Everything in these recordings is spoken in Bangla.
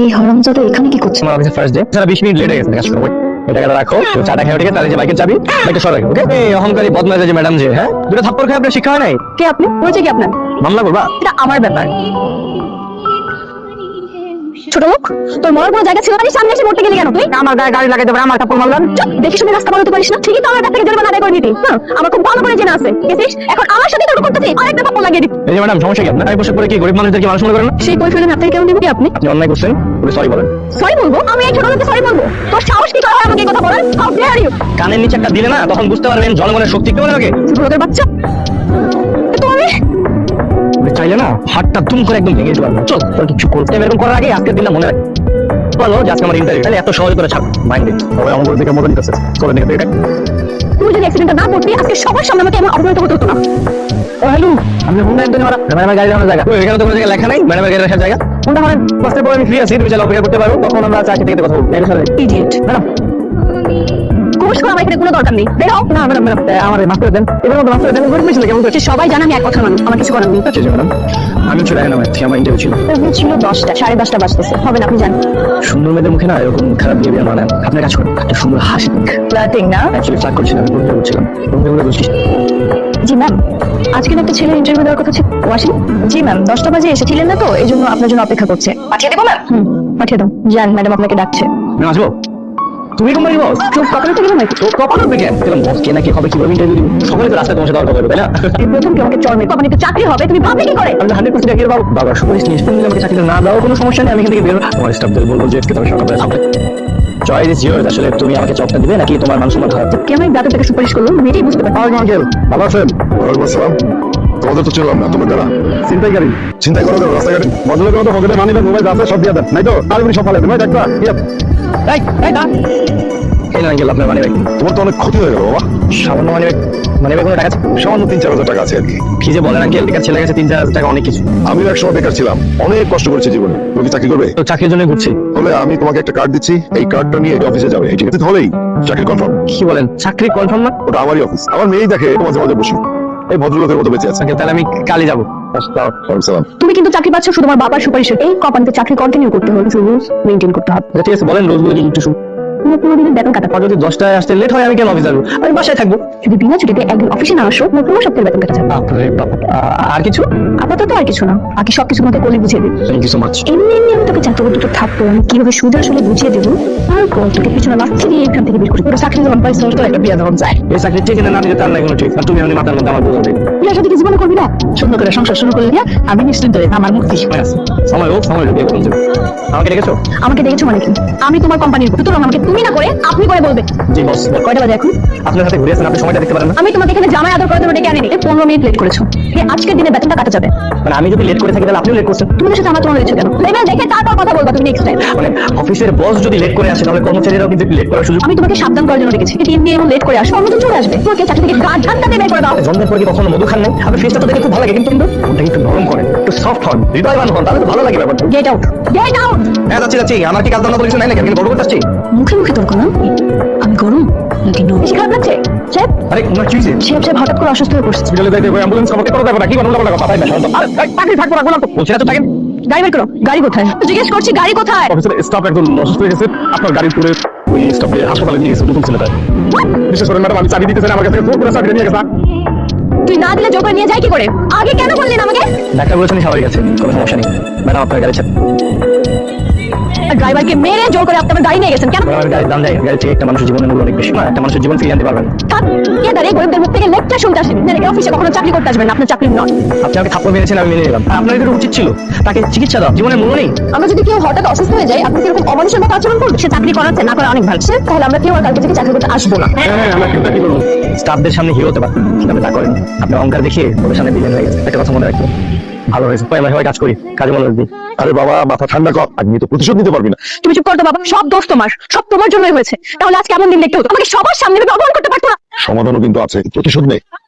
এই হারামজাদা এখানে কি করছে? আমার অফিসের ফার্স্ট ডে, সারা 20 মিনিট লেট হয়ে গেছে কাজ করতে। এই টাকাটা রাখো, চাটা খেয়ে উঠে তাহলে যে বাইকের চাবি বাইকটা সরাই, ওকে? এই অহংকারী বদমাশ যে ম্যাডাম যে, হ্যাঁ, দুটো থাপ্পড় খেয়ে আপনার শিক্ষা হয় নাই? কে আপনি? পরিচয় কি আপনার? মামলা করবা? এটা আমার ব্যাপার। ছোট লোক, তোর মরার কোনো জায়গা ছিল না, সামনে এসে মরতে গেলি কেন তুই? আমার গায়ে গাড়ি লাগাতে পারে, আমার থাপ্পড় মারলাম। চুপ, দেখে শুনে রাস্তা পার হতে পারিস না? ঠিকই তো আমার কাছ থেকে জরিমানা আদায় করে নিতি। হ্যাঁ, আমার খুব ভালো করে জানা আছে। গেছিস, এখন আমার সাথে তর্ক করতেছিস, আরেকটা থাপ্পড় লাগিয়ে দিবি। এই যে ম্যাডাম, সমস্যা কি আপনার? এই পোশাক পরে কি গরিব মানুষদেরকে মানুষ মনে করেন না? সেই কৈফিয়ত আপনাকে কেন দিব? আপনি আপনি অন্যায় করছেন, বলে সরি বলেন। সরি বলবো? আমি এই ছোট লোককে সরি বলবো? তোর সাহস কি করে হয় আমাকে এই কথা বলার? How dare you! কানের নিচে একটা দিলে না, তখন বুঝতে পারবেন জনগণের শক্তি কেমন লাগে। ছোটদের বাচ্চা, তো আমি চাইলে না হাতটা দুম করে একদম ভেঙে দিতে পারবো। চল, তোর কিছু করতে এরকম করার আগে আজকের দিনটা মনে রাখ। বলো যে আজকে আমার ইন্টারভিউ, তাহলে এত সহজ করে ছাড় মাইন্ডে। তবে আমার দিকে মদন কাছে চলে দেখে এটা। তুই যদি অ্যাক্সিডেন্টটা না করতি, আজকে সবার সামনে আমাকে এমন অপমানিত হতে হতো না। ও হ্যালো, আমি হোন্ডা একদম মারা ম্যাডামের গাড়ি যাওয়ার জায়গা। এখানে তো কোনো জায়গায় লেখা নাই ম্যাডামের গাড়ি রাখার জায়গা। হোন্ডা মানে বাসের পরে আমি ফ্রি আছি, তুমি চাইলে অপেক্ষা করতে পারো, তখন আমরা চাকরি থেকে কথা বলবো। এটা সাথে ইডিয়েট। ম্যাডাম, কোর্স করা আমার এখানে কোনো দরকার নেই। বের হও। না ম্যাডাম, আমার মাফ করে দেন, এবার মতো মাফ করে দেন। গরিব ছিল কেমন করে? সবাই জানে আমি এক কথা মানুষ, আমার কিছু করার নেই। ঠিক আছে ম্যাডাম, আমি চলে গেলাম। আমার ইন্টারভিউ ছিল, ছিল 10টা, 10:30 বাজতেছে। হবে না, আপনি জানেন। সুন্দর মেয়েদের মুখে না এরকম খারাপ বিহেভিয়ার মানে। আপনার কাজ করেন, একটা সুন্দর হাসি। ফ্লার্টিং না? অ্যাকচুয়ালি ফ্লার্ট করছিলাম, করছিলাম। জি ম্যাম, আজকে একটা ছেলের ইন্টারভিউ দেওয়ার কথা ছিল। ওয়াসি? জি ম্যাম, 10টা বাজে এসেছিলেন না তো, এই জন্য আপনার জন্য অপেক্ষা করছে। পাঠিয়ে দেবো ম্যাম? পাঠিয়ে দাও। যান, ম্যাডাম আপনাকে ডাকছে। আসবো? তুমি কোম্পানি বস? চোখ কপালে থেকে নাকি? তো কপাল পেকে দিলাম বস, কে না কে হবে, কিভাবে ইন্টারভিউ দিব? সকালে তো রাস্তায় তোমার সাথে তর্ক করবে, তাই না? এই প্রথম কি আমাকে চরমে কোম্পানিতে চাকরি হবে তুমি ভাবলে কি করে? আমি 100% এগিয়ে বাবু বাবা সুপারিশ নিয়ে এসেছেন, আমাকে চাকরি না দাও কোনো সমস্যা নেই, আমি এখান থেকে বেরো। আমার স্টাফদের বলবো যে আজকে তবে সকালে থাকবে। Choice is yours. আসলে তুমি আমাকে জবটা দিবে নাকি তোমার মানুষ তোমার খারাপ? কে আমি বেতন থেকে সুপারিশ করলো? আমি এটাই বুঝতে পারি। ভালো আছেন? ওয়ালাইকুম আসসালাম। তোমাদের তো চিনলাম না, তোমার যারা চিন্তাইকারী চিন্তাই করো রাস্তাঘাটে ভদ্রলোকের মতো পকেটে মানি ব্যাগ মোবাইল আছে, সব দিয়ে দেন, নাই তো তাড়াতাড়ি সব ফালাই দেন। একটা এই না গেল আপনার মানি ব্যাগ। তোমার তো অনেক ক্ষতি হয়ে গেল বাবা। সামান্য মানি ব্যাগ কোনো টাকা আছে? সামান্য 3-4 হাজার টাকা আছে আর কি। কি যে বলেন আঙ্কেল, বেকার ছেলে গেছে 3-4 হাজার টাকা অনেক কিছু। আমিও এক সময় বেকার ছিলাম, অনেক কষ্ট করেছি জীবনে। তুমি কি চাকরি করবে? তো চাকরির জন্য ঘুরছি। বলে আমি তোমাকে একটা কার্ড দিচ্ছি, এই কার্ডটা নিয়ে অফিসে যাবে, ঠিক আছে? হলেই চাকরি কনফার্ম। কি বলেন, চাকরি কনফার্ম না? ওটা আমারই অফিস, আমার মেয়েই দেখে মাঝে মাঝে বসি, এই ভদ্রলোকের মতো বেঁচে আছে। আঙ্কেল তাহলে আমি কালই যাবো। সালাম। তুমি কিন্তু চাকরি পাচ্ছ শুধু আমার বাবার সুপারিশে। এই কোম্পানিতে চাকরি কন্টিনিউ করতে হলে রুলস মেইনটেইন করতে হবে। আচ্ছা, ঠিক আছে, বলেন রোজগুলো একটু শুনুন। তুমি 15 দিনের বেতন কাটা। যদি 10টায় আসতে লেট হয় আমি কেন অফিস যাবো? আমি বাসায় থাকবো। যদি বিনা ছুটিতে একদিন অফিসে না আসো, তোমার 15 সপ্তাহের বেতন কাটা যাবে। বাপরে বাপ। আর কিছু? আপাতত আর কিছু না, বাকি সবকিছু তোমাকে কোলে বুঝিয়ে দেবে। Thank you so much. এমনি আমি তোকে চাকরি দুটো থাকতো, আমি কিভাবে সুদে আসলে বুঝিয়ে দেবো, তারপর তোকে পিছনে লাথি দিয়ে এখান থেকে বের করে পুরো চাকরি যখন পাইছো তো একটা বিয়া যখন যায়। এই চাকরি ঠিক না দিতে তার নাই কোনো ঠিক। আর তুমি আমি মাথার মধ্যে আমার বোঝা দেবে। বিয়ের সাথে কি জীবনে করবি না? সুন্দর করে সংসার শুরু করলে আমি নিশ্চিন্ত হয়ে আমার মুক্তি। সময় হোক, সময় ঢুকে আমাকে ডেকেছো? আমাকে দেখেছো মানে কি? আমি তোমার কোম্পানির, সুতরাং আমাকে তুমি না করে আপনি করে বলবে। জি বস। কয়টা বাজে এখন? আপনার সাথে ঘুরে আসেন, আপনি সময়টা দেখতে পারেন না? আমি তোমাকে এখানে জামাই আদর করার জন্য ডেকে আনিনি। 15 মিনিট লেট করেছো, আজকের দিনে বেতনটা কাটা যাবে। মানে আমি যদি লেট করে থাকি তাহলে আপনিও লেট করছেন। তোমাদের সাথে আমার তোমার হয়েছে কেন? লেভেল দেখে তারপর কথা বলবা তুমি নেক্সট টাইম। মানে অফিসের বস যদি লেট করে আসে তাহলে কর্মচারীরাও কিন্তু লেট করার সুযোগ। আমি তোমাকে সাবধান করার জন্য ডেকেছি। 3 দিন এমন লেট করে আসো, অন্যদিন চলে আসবে। তোমাকে চাকরি থেকে গাঁট ধাক্কা দিয়ে বের করে দাও। জন্মের পরে কি কখনো মধু খান নাই? আপনার ফেসটা তো দেখে খুব ভালো লাগে, কিন্তু ওটা একটু নরম করেন, একটু সফট হন, হৃদয়বান হন, তাহলে তো ভালো লাগে ব্যাপারটা। Get out, get out. হ্যাঁ যাচ্ছি যাচ্ছি। আমার কি কাজ দাম কিছু নাই নাকি? আমি গর্ব করতে আসছি। মুখে মুখে তর্ক না? আমি গরম নাকি নো? বেশি খারাপ লাগছে? শেফ, আরে না কি হয়েছে? শেফ হঠাৎ করে অসুস্থ হয়ে পড়ছে। হসপিটালে যাইতে হবে, অ্যাম্বুলেন্স আমাকে করে দেবে না কি? বলবো না কথা তাই না? আরে চাকরি থাকবো না, বললাম তো। বলছি না তো থাকেন। গাড়ি বের করো। গাড়ি কোথায়? জিজ্ঞেস করছি গাড়ি কোথায়? অফিসের স্টাফ একজন অসুস্থ হয়ে গেছে, আপনার গাড়ি করে ওই স্টাফকে হাসপাতালে নিয়ে গেছে, নতুন ছেলেটা। বিশেষ করে ম্যাডাম আমি চাবি দিতেছেন, আমার কাছে জোর করে চাবি নিয়ে গেছে। তুই না দিলে জোর করে নিয়ে যাই কি করে? আগে কেন বললি না আমাকে? ডাক্তার বলেছেন স্বাভাবিক আছে, কোনো সমস্যা নেই। ম্যাডাম আপনার গাড়ি চাপ। ড্রাইভারকে মেরে জোর করে আপনি আমার গাড়ি নিয়ে গেছেন কেন? আমার গাড়ির দাম দেয়, গাড়ি থেকে একটা মানুষের জীবনের মূল্য অনেক বেশি না, একটা মানুষের জীবন ফিরিয়ে আনতে পারবেন। থাক, কে দাঁড়িয়ে গরিবদের মুখ থেকে লেকচার শুনতে আসেন? নাকি অফিসে কখনো চাকরি করতে আসবেন না? আপনার চাকরি নয়। আপনি আমাকে থাপ্পড় মেরেছেন, আমি মেনে নিলাম। আপনার এটা উচিত ছিল তাকে চিকিৎসা দাও, জীবনের মূল্য নেই। আমরা যদি কেউ হঠাৎ অসুস্থ হয়ে যায়, আপনি কিরকম অমানুষের মতো আচরণ করবেন? সে চাকরি করাচ্ছে না করে অনেক ভালো, তাহলে আমরা কেউ আর কালকে থেকে চাকরি করতে আসবো না। হ্যাঁ আমরা কেউ কি করবো? স্টাফদের সামনে হিরো হতে পারেন, কিন্তু আপনি তা করেন। আপনি অহংকার দেখিয়ে ওদের সামনে বিলেন হয়ে গেছে। একটা কথা মনে রাখবেন, ভালো হয়েছে আমরা সবাই কাজ করি, কাজে মনোযোগ দিই। আরে বাবা মাথা ঠান্ডা কর, আমি তো প্রতিশোধ নিতে পারবি না। তুমি চুপ করতো বাবা, সব দোষ তোমার, সব তোমার জন্যই হয়েছে। তাহলে আজকে এমন দিন দেখতে হতো, আমাকে সবার সামনে অপমান করতে পারতো না? সমাধানও কিন্তু আছে, প্রতিশোধ নেই।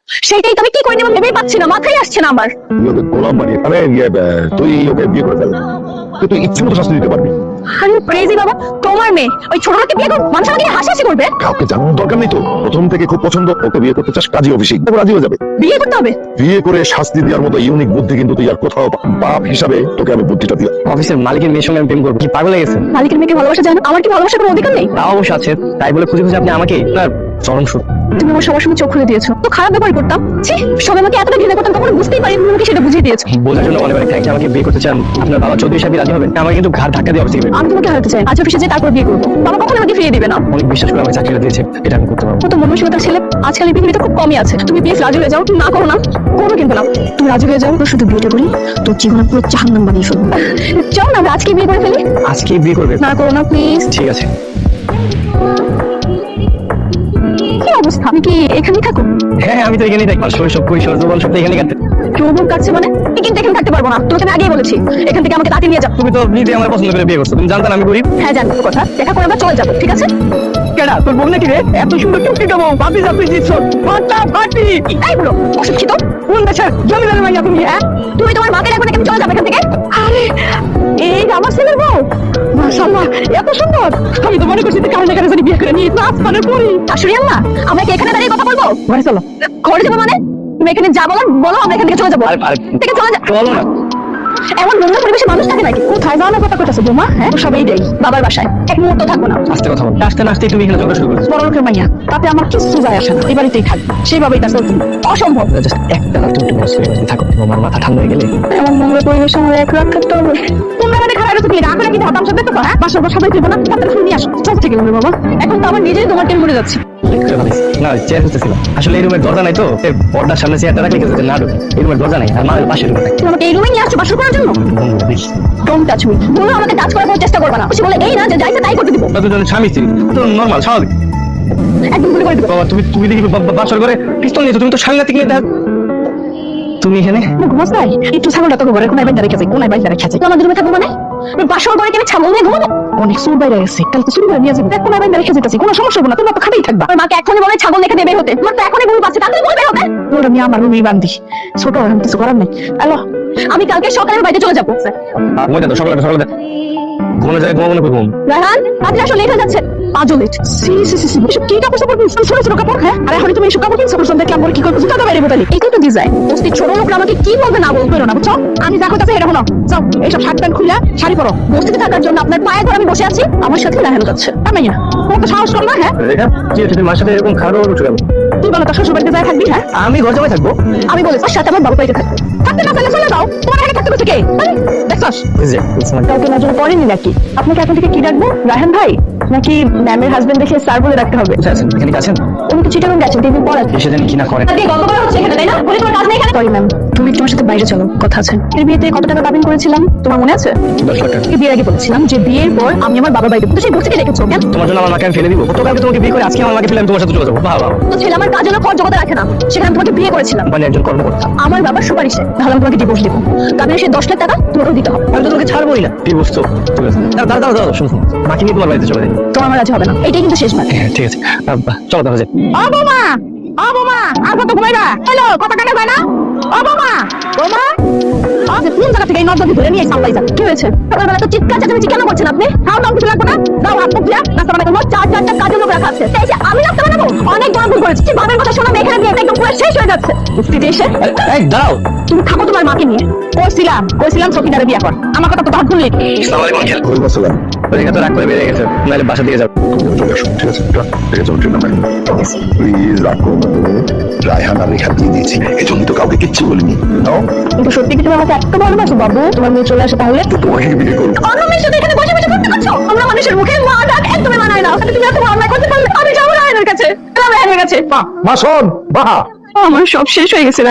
সেইটাই তো আমি কি করে নেব ভেবেই পাচ্ছি না, মাথায় আসছে না আমার। তুই ওকে গোলাম বানিয়ে তুই ওকে বিয়ে করে ফেল, তুই ইচ্ছে মতো শাস্তি দিতে পারবি। আরে ক্রেজি বাবা, তোমার মেয়ে ওই ছোট লোককে বিয়ে করবে, মানুষ আমাকে হাসাহাসি করবে। কাউকে জানানোর দরকার নেই তো, প্রথম থেকে খুব পছন্দ, ওকে বিয়ে করতে চাস, কাজী অফিসে রাজি হয়ে যাবে। বিয়ে করতে হবে? বিয়ে করে শাস্তি দেওয়ার মতো ইউনিক বুদ্ধি কিন্তু তুই আর কোথাও বাপ হিসাবে তোকে আমি বুদ্ধিটা দিলাম। অফিসের মালিকের মেয়ের সঙ্গে আমি প্রেম করবো, কি পাগল হয়ে গেছেন? মালিকের মেয়েকে ভালোবাসা যায় না, আমার কি ভালোবাসার কোনো অধিকার নেই? তা অবশ্য আছে, তাই বলে খুঁজে খুঁজে আপনি আমাকে আপনার চরম সুখ তুমি আমার সবার সঙ্গে চোখ খুলে দিয়েছো, তো খারাপ ব্যবহার করতাম, ছি, সবাই আমাকে এতটা ঘৃণা করতাম, তখন বুঝতেই পারি তুমি আমাকে সেটা বুঝিয়ে দিয়েছো। বোঝার জন্য অনেক অনেক থ্যাংক। আমাকে বিয়ে করতে চান, আপনার বাবা চৌধুরী সাহেব রাজি হবেন? আমাকে কিন্তু ঘাড় ধাক্কা দিয়ে অফিসে দিবেন। আমি তোমাকে হারাতে চাই, আজ অফিসে যাই তারপর বিয়ে করবো, বাবা কখনো আমাকে ফিরিয়ে দিবে না। অনেক বিশ্বাস করে আমাকে চাকরিটা দিয়েছে, এটা আমি করতে পারবো। কত মনমানসিকতার ছেলে আজকাল এই পৃথিবীতে খুব কমই আছে। তুমি প্লিজ রাজি হয়ে যাও, না করো না, করো কিন্তু না, তুমি রাজি হয়ে যাও, তো শুধু বিয়েটা করি, তোর জীবনে পুরো জাহান্নাম বানিয়ে ফেলবো। চল না আমরা আজকে বিয়ে করে ফেলি। আজকে বিয়ে করবে? না করো না প্লিজ। ঠিক আছে। কি অবস্থা, আমি কি এখানেই থাকো? হ্যাঁ আমি তো এখানেই থাকি, শৈশব কৈশোর যৌবন সব তো এখানেই কাটতে। যৌবন কাটছে মানে? আমি কিন্তু এখানে থাকতে পারবো না, তোমাকে আমি আগেই বলেছি, এখান থেকে আমাকে তাড়িয়ে নিয়ে যাও। তুমি তো নিজে আমার পছন্দ করে বিয়ে করছো, তুমি জানতে আমি গরিব। হ্যাঁ জানি কথা, দেখা করে আমরা চলে যাবো, ঠিক আছে? কেডা তোর বউ নাকি রে? এত সুন্দর টুকটি দেবো, ভাবি যাবি জিতছ ফাটা ফাটি। এই বলো অশিক্ষিত কোন দেশের জমিদার মাইয়া তুমি? হ্যাঁ তুমি তোমার মাকে দেখো নাকি আমি চলে যাবো এখান থেকে? আরে এই যে আমার ছেলের বউ, মাশাআল্লাহ এত সুন্দর, আমি তো মনে করছি যে কারণে কারণে বিয়ে করে নিয়ে আসমানের পরি। শাশুড়ি আম্মা, আমরা কি এখানে দাঁড়িয়ে কথা বলবো? ঘরে চলো। ঘরে যাবো মানে? তুমি এখানে যা বলো বলো, আমরা এখান থেকে চলে যাবো। থেকে চলে যা। চলো না। এমন নোংরা পরিবেশে মানুষ থাকে নাকি? কোথায় যাওয়ার কথা কইতাছো বৌমা? হ্যাঁ সবাই দেই বাবার বাসায়, এক মুহূর্ত থাকবো না। আস্তে কথা বল। আসতে না আসতেই তুমি এখানে ঝগড়া শুরু করেছো। বড় লোকের মাইয়া, তাতে আমার কিছু যায় আসে না, এই বাড়িতেই থাকবে, সেইভাবেই তার চলতে অসম্ভব। জাস্ট একটা রাত একটু বসে থাকো, তোমার মাথা ঠান্ডা হয়ে গেলে। এমন নোংরা পরিবেশে আমার এক রাত থাকতে হবে। তোমরা আমাদের খারাপ কি রাখো নাকি ধাতাম সাথে তো? হ্যাঁ বাসার পর সবাই দেবো না, তাদের ফুল নিয়ে আসো। চল থেকে বলবে বাবা, এখন তো আমার নিজেই তোমার টেন করে যাচ্ছে। না চেয়ার খুঁজতেছিলাম, আসলে এই রুমের দরজা নাই তো, এই পর্দার সামনে চেয়ারটা রাখলে কিন্তু না ঢুকে। এই রুমের দরজা নাই, আর মায়ের পাশে রুমে থাকে। তুমি আমাকে এই রুমে নিয়ে আসছো বাসর করার জন্য? ডোন্ট টাচ মি, তোমরা আমাকে টাচ করার কোনো চেষ্টা করবে না। খুশি বলে এই না যে যাইতে তাই করতে দিব। দুজনের স্বামী স্ত্রী তো নর্মাল স্বাভাবিক। একদম ভুলে করে দিব। বাবা তুমি তুমি দেখি বাসর করে পিস্তল নিয়েছো, তুমি তো সাংঘাতিক নিয়ে দেখ। তুমি এখানে ঘুমাস নাই? একটু ছাগলটা তো ঘরে কোনায় বাইরে রেখেছে, কোনায় বাইরে রেখেছে। আমার রুমে থাকবো মানে? বাসর করে কেন ছাগল নিয়ে ঘুমাবো? অনেক সুর বাইরে গেছে, কাল তো চুরি করে নিয়ে যাবো, কোনায় বাইরে রেখে যেতেছি, কোনো সমস্যা হবে না, তোমরা তো খাবেই থাকবা। আমার মাকে এখনই বলে ছাগল রেখে দিয়ে বের হতে, আমার তো এখনই ভুল পাচ্ছে, তাড়াতাড়ি বলে বের হতে। ওরা আমি আমার রুমেই বান্ধি, ছোট আমি কিছু করার নাই। হ্যালো, আমি কালকে সকালে বাইরে চলে যাবো। মজা তো সকালে সকালে ঘুমে যায়, ঘুমাবো না ঘুম। রায়হান আজ আসলে লেট হয়ে যাচ্ছে, আজও লেট। সি সি সি সি, এসব কি কাপড় সাপড় কিনছো? ছোট ছোট কাপড়। হ্যাঁ আরে এখন তুমি এসব কাপড় কিনছো? প্রথম দেখলাম বলে কি করবো, জুতা বাইরে বোতালি, এটাই তো ডিজাইন। বস্তি ছোট লোকরা আমাকে কি বলবে না বলবে না, বুঝছো? আমি যা কথা এটা হলো, যাও এইসব শার্ট প্যান্ট খুলে শাড়ি পরো। বস্তিতে থাকার জন্য আপনার পায়ে ধরে আমি বসে আছি, আমার সাথে রায়হান যাচ্ছে। আমি না কত সাহস করো না? হ্যাঁ রেখা কি হচ্ছে, তুমি মার সাথে এরকম খারাপ উঠে গেল? তুই বলো তোর শ্বশুর বাড়িতে যায় থাকবি? হ্যাঁ আমি ঘর জামাই থাকবো। আমি বলেছি ওর সাথে আমার বাবা বাড়িতে থাকবে, থাকতে না চাইলে চলে যাও। তোমার আগে থাকতে বলছে কে? দেখছস কাউকে নজরে পড়েনি নাকি? আপনাকে এখন থেকে কি ডাকবো, রায়হান ভাই নাকি ম্যামের হাজবেন্ড দেখে স্যার বলে রাখতে হবে? এখানে আছেন? উনি তো চিটাগাং গেছেন, টিভি পড়া এসে জানি কি না করেন। আজকে গল্পকরা হচ্ছে এখানে, তাই না? বলি তোমার কাজ নেই এখানে? সরি ম্যাম, তুমি তোমার সাথে বাইরে চলো, কথা আছে। এর বিয়েতে কত টাকা দাবিন করেছিলাম তোমার মনে আছে? 10 লাখ টাকা। বিয়ের আগে বলেছিলাম যে বিয়ের পর আমি আমার বাবার বাড়িতে, তো সেই বস্তিতে রেখেছো কেন? তোমার জন্য আমার মাকে আমি ফেলে দিব? গতকালকে তোমাকে বিয়ে করে আজকে আমার মাকে ফেলে আমি তোমার সাথে চলে যাবো? বাহ বাহ। তো ছেলে আমার কাজের খরচ জগতে রাখে না, সেখানে আমি তোমাকে বিয়ে করেছিলাম মানে একজন কর্মকর্তা। আমার বাবার সুপারিশে, তাহলে আমি তোমাকে ডিভোর্স দেবো। কাবিনের সেই 10 লাখ টাকা তোমাকেও দিতে হবে। আমি তো তোমাকে ছাড়বোই না। কি বুঝছো? ঠিক আছে দাও দাও দাও, শুনুন মাকে নিয়ে তোমার বাড়িতে চলে যাই। তো আমার রাজি হবে না, এটাই কিন্তু শেষ বার। হ্যাঁ ঠিক আছে, চলো দেখা যায়। ও বৌমা, ও বৌমা, আর কত ঘুমাইবা? হ্যালো, কথা কানে যায় না? ও বৌমা, বৌমা, আজ কোন জায়গা থেকে এই নর্দমে ধরে নিয়ে সামলাই যান? কি হয়েছে? সকালবেলা তো চিৎকার চেঁচামেচি কেন করছেন আপনি? খাওয়া দাওয়া কিছু লাগবে না? দাও হাত মুখ দিয়া নাস্তা বানাই দেবো। 4-4টা কাজের লোক রাখা আছে, সেই যে আমি নাস্তা বানাবো? অনেক বড় ভুল করেছি। বাবার কথা শোনা এখানে দিয়ে একদম পুরো শেষ হয়ে যাচ্ছে। বস্তিতে এসে এই দাঁড়াও, তুমি থাকো তোমার মাকে নিয়ে। কইছিলাম সকিনারে বিয়ে কর, আমার কথা তো তখন শুনলি। আসসালামু আলাইকুম আঙ্কেল। ওয়ালাইকুম আসসালাম। রেখা তো রাগ করে বেরিয়ে গেছে, নাহলে বাসা দিয়ে যাবো। চলে আসো, ঠিক আছে? ঠিক আছে, ট্রেন নাম্বার প্লিজ রাগ করো না তুমি। রায়হান আর রেখা দিয়ে দিয়েছি, এই জন্য তো কাউকে কিচ্ছু বলিনি। নাও, কিন্তু সত্যি কি তুমি আমাকে এত ভালোবাসো বাবু? তোমার মেয়ে চলে আসে তাহলে? তো তোমাকে বিয়ে করবো। অন্য মেয়ের সাথে এখানে বসে বসে করতে করছো? আমরা মানুষের মুখে মা ডাক একদমই মানায় না। তুমি এত অন্যায় করতে পারলে আমি যাবো রায়হানের কাছে, রায়হানের কাছে। মা শোন, বাহা আমার সব শেষ হয়ে গেছে।